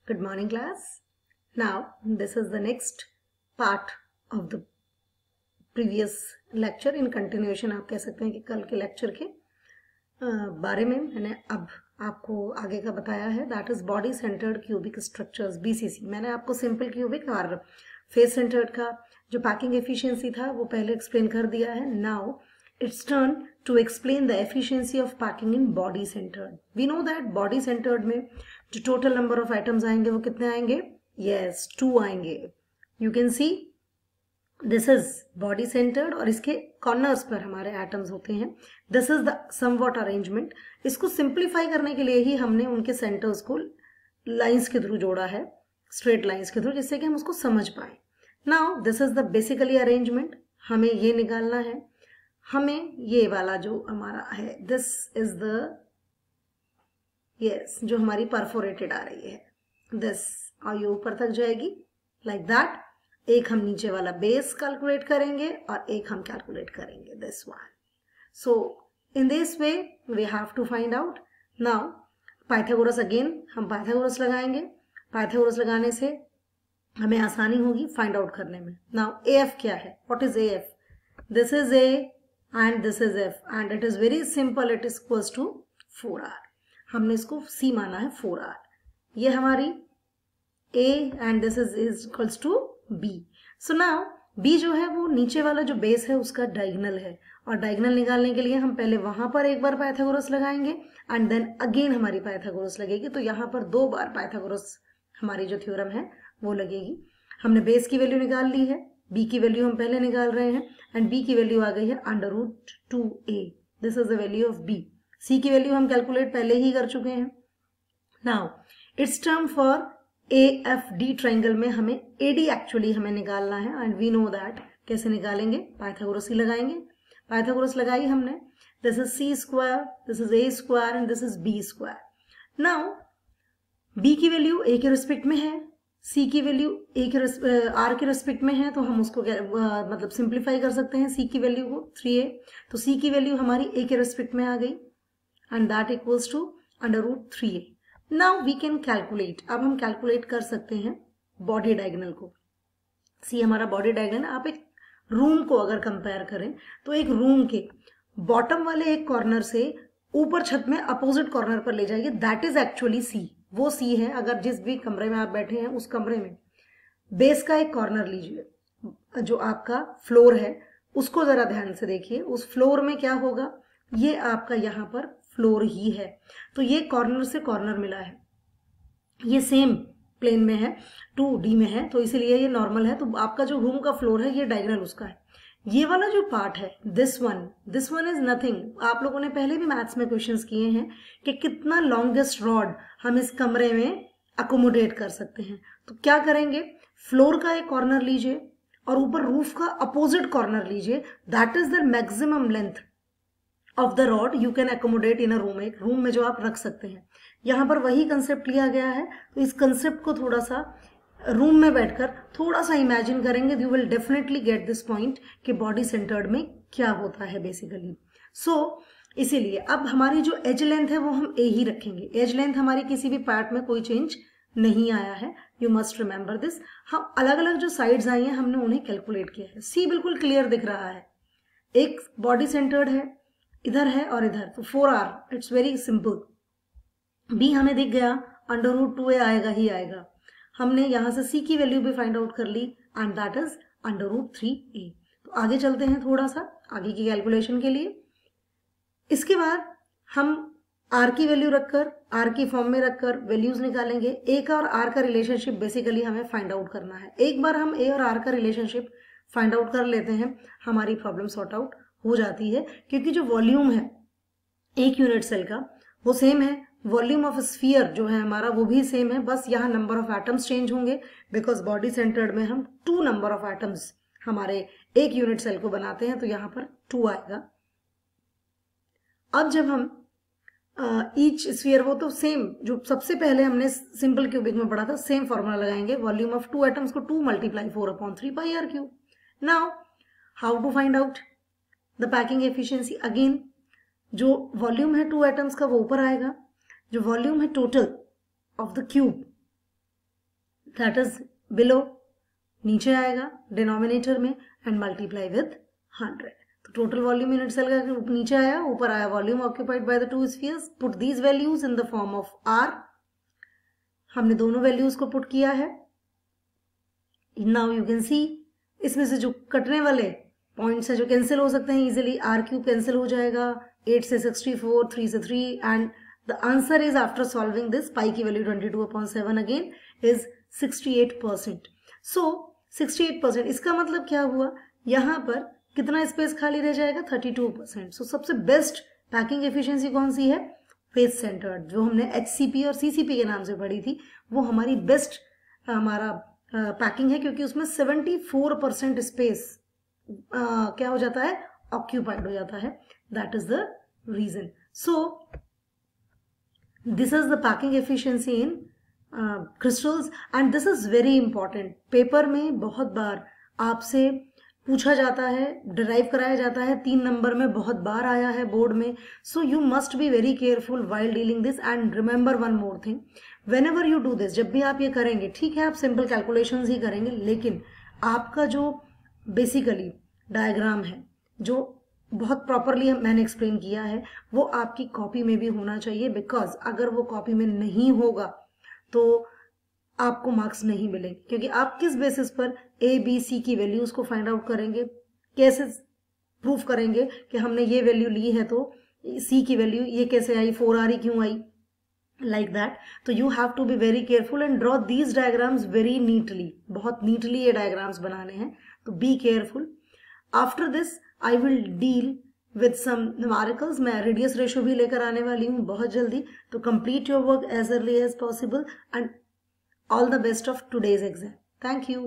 Good morning, class. Now, this is the next part of the previous lecture in continuation. आप कह सकते हैं कि कल के लेक्चर के बारे में मैंने अब आपको आगे का बताया है. That is body centred cubic structures, BCC. मैंने आपको सिंपल क्यूबिक और फेस सेंटर्ड का जो पैकिंग एफिशिएंसी था वो पहले एक्सप्लेन कर दिया है. Now it's turn to explain the efficiency of packing in body centred. We know that body centred में जो टोटल नंबर ऑफ आइटम्स आएंगे वो कितने आएंगे? यस, 2 आएंगे. You can see this is body centred और इसके कॉर्नर्स पर हमारे एटम्स होते हैं. This is the somewhat arrangement. इसको सिंप्लीफाई करने के लिए ही हमने उनके सेंटर्स को लाइंस के थ्रू जोड़ा है, स्ट्रेट लाइंस के थ्रू, जिससे कि हम उसको समझ पाए. Now this is the basically arrangement. हमें ये निकालना है. हमें ये वाला जो हमारा है, दिस इज द जो हमारी परफोरेटेड आ रही है, दिस, और ये ऊपर तक जाएगी लाइक दैट. एक हम नीचे वाला बेस कैलकुलेट करेंगे और एक हम कैलकुलेट करेंगे this one. So in this way we have to find out. Now Pythagoras, again हम पाइथागोरस लगाएंगे. पाइथागोरस लगाने से हमें आसानी होगी फाइंड आउट करने में. नाउ AF क्या है? What is AF? This is A and this is F and it is very simple. It is equals to 4R. हमने इसको C माना है 4R. ये हमारी A and this is equals to B. So now B जो है वो नीचे वाला जो बेस है उसका डायगोनल है, और डायगोनल निकालने के लिए हम पहले वहां पर एक बार पाइथागोरस लगाएंगे एंड देन अगेन हमारी पाइथागोरस लगेगी. तो यहाँ पर 2 बार पाइथागोरस हमारी जो थ्योरम है वो लगेगी. हमने बेस की वैल्यू निकाल ली है, B की वैल्यू हम पहले निकाल रहे हैं एंड B की वैल्यू आ गई है √2A. This is the value of B. C की वैल्यू हम कैलकुलेट पहले ही कर चुके हैं. Now it's term for AFD triangle में हमें AD एक्चुअली हमें निकालना है एंड वी नो दैट. कैसे निकालेंगे? पाइथागोरस ही लगाएंगे. पाइथागोरस लगाई हमने. This is C square, this is A square and this is B square. Now B की वैल्यू A के रिस्पेक्ट में है, C की वैल्यू R के रेस्पेक्ट में है, तो हम उसको मतलब सिंप्लीफाई कर सकते हैं C की वैल्यू को 3A. तो C की वैल्यू हमारी A के रेस्पेक्ट में आ गई and that equals to √3A. Now we can calculate. अब हम कैलकुलेट कर सकते हैं बॉडी डायगोनल को. C हमारा बॉडी डायगोनल. आप एक रूम को अगर कंपेयर करें तो एक रूम के बॉटम वाले एक कॉर्नर से ऊपर छत में अपोजिट कॉर्नर पर ले जाइए, दैट इज एक्चुअली C. वो C है. अगर जिस भी कमरे में आप बैठे हैं उस कमरे में बेस का एक कॉर्नर लीजिए, जो आपका फ्लोर है उसको जरा ध्यान से देखिए. उस फ्लोर में क्या होगा? ये आपका यहाँ पर फ्लोर ही है, तो ये कॉर्नर से कॉर्नर मिला है, ये सेम प्लेन में है, 2D में है, तो इसीलिए ये नॉर्मल है. तो आपका जो रूम का फ्लोर है ये डायगोनल उसका है. ये वाला जो पार्ट है दिस वन इज नथिंग. आप लोगों ने पहले भी मैथ्स में क्वेश्चंस किए हैं कि कितना लॉन्गेस्ट रॉड हम इस कमरे में अकोमोडेट कर सकते हैं. तो क्या करेंगे? फ्लोर का एक कॉर्नर लीजिए और ऊपर रूफ का अपोजिट कॉर्नर लीजिए. That is the maximum length of the rod you can accommodate in a room. एक रूम में जो आप रख सकते हैं. यहाँ पर वही कंसेप्ट लिया गया है. तो इस कंसेप्ट को थोड़ा सा रूम में बैठकर थोड़ा सा इमेजिन करेंगे, you will definitely get this point कि बॉडी सेंटर्ड में क्या होता है बेसिकली. सो इसीलिए अब हमारी जो एज लेंथ है वो हम A ही रखेंगे. एज लेंथ हमारी किसी भी पार्ट में कोई चेंज नहीं आया है. You must remember this. हम अलग अलग जो साइड्स आई हैं हमने उन्हें कैलकुलेट किया है. C बिल्कुल क्लियर दिख रहा है. एक बॉडी सेंटर्ड है, इधर है और इधर, तो 4R. It's very simple. B हमें दिख गया, √2A आएगा ही आएगा. हमने यहां से C की वैल्यू भी फाइंड आउट कर ली एंड दैट इज √3A. तो आगे चलते हैं थोड़ा सा आगे की कैलकुलेशन के लिए. इसके बाद हम R की वैल्यू रखकर, R की फॉर्म में रखकर वैल्यूज निकालेंगे. A का और R का रिलेशनशिप बेसिकली हमें फाइंड आउट करना है. एक बार हम A और R का रिलेशनशिप फाइंड आउट कर लेते हैं, हमारी प्रॉब्लम सॉर्ट आउट हो जाती है, क्योंकि जो वॉल्यूम है एक यूनिट सेल का वो सेम है. वॉल्यूम ऑफ स्फीयर जो है हमारा वो भी सेम है, बस यहाँ नंबर ऑफ एटम्स चेंज होंगे, बिकॉज बॉडी सेंटर्ड में हम 2 नंबर ऑफ एटम्स हमारे एक यूनिट सेल को बनाते हैं, तो यहाँ पर 2 आएगा. अब जब हम ईच स्फीयर, वो तो सेम जो सबसे पहले हमने सिंपल क्यूबिक में पढ़ा था, सेम फॉर्मूला लगाएंगे. वॉल्यूम ऑफ 2 एटम्स को 2 × 4/3πr³. Now how to find out the packing efficiency? Again जो वॉल्यूम है 2 एटम्स का वो ऊपर आएगा. जो वॉल्यूम है total of the cube that is below, नीचे आएगा डिनोमिनेटर में, एंड मल्टीप्लाई विद 100. तो टोटल वॉल्यूम यूनिट सेल का नीचे आया, ऊपर आया volume occupied by the 2 spheres. Put these values in the form of r. हमने दोनों वैल्यूज को पुट किया है. नाउ यू कैन सी इसमें से जो कटने वाले पॉइंट्स है जो कैंसिल हो सकते हैं इजिली. आर क्यूब कैंसिल हो जाएगा, 8 से 64, 3 से 3, and the answer is after solving this pi की वैल्यू 22/7 अगेन इज 68%. सो 68%, इसका मतलब क्या हुआ, यहाँ पर कितना स्पेस खाली रह जाएगा, 32%. सो सबसे बेस्ट पैकिंग एफिशिएंसी कौन सी है, फेस सेंटर्ड, जो हमने HCP और CCP के नाम से पढ़ी थी, वो हमारी बेस्ट हमारा पैकिंग है, क्योंकि उसमें 74% स्पेस क्या हो जाता है, ऑक्यूपाइड हो जाता है. That is the reason. So this is the packing efficiency in crystals, and this is very important. Paper में बहुत बार आपसे पूछा जाता है, डिराइव कराया जाता है, 3 नंबर में बहुत बार आया है बोर्ड में. So you must be very careful while dealing this, and remember one more thing, whenever you do this, जब भी आप ये करेंगे, ठीक है आप सिंपल कैलकुलेशंस ही करेंगे, लेकिन आपका जो बेसिकली डायग्राम है जो बहुत प्रॉपरली मैंने एक्सप्लेन किया है, वो आपकी कॉपी में भी होना चाहिए. बिकॉज अगर वो कॉपी में नहीं होगा तो आपको मार्क्स नहीं मिलेंगे, क्योंकि आप किस बेसिस पर ABC की वैल्यूज को फाइंड आउट करेंगे, कैसे प्रूफ करेंगे कि हमने ये वैल्यू ली है तो C की वैल्यू ये कैसे आई, 4 आ रही क्यों आई, like that. तो you have to be very careful and draw these diagrams very neatly. बहुत neatly ये diagrams बनाने हैं, तो be careful. After this I will deal with some numericals. मैं radius ratio भी लेकर आने वाली हूँ बहुत जल्दी. तो complete your work as early as possible and all the best of today's exam. Thank you.